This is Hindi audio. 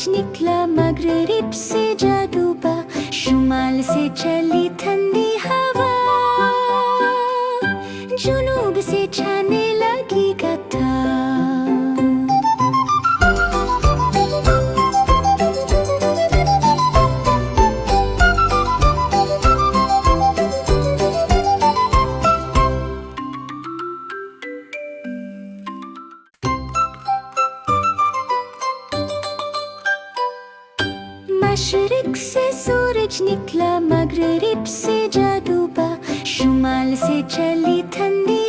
सूरज निकला मगरिब से जा डूबा, शुमाल से चली ठंडी हवा, जुनूब से छाने लगी गथा। मशरिक से सूरज निकला मगरिब से जा डूबा, शुमाल से चली ठंडी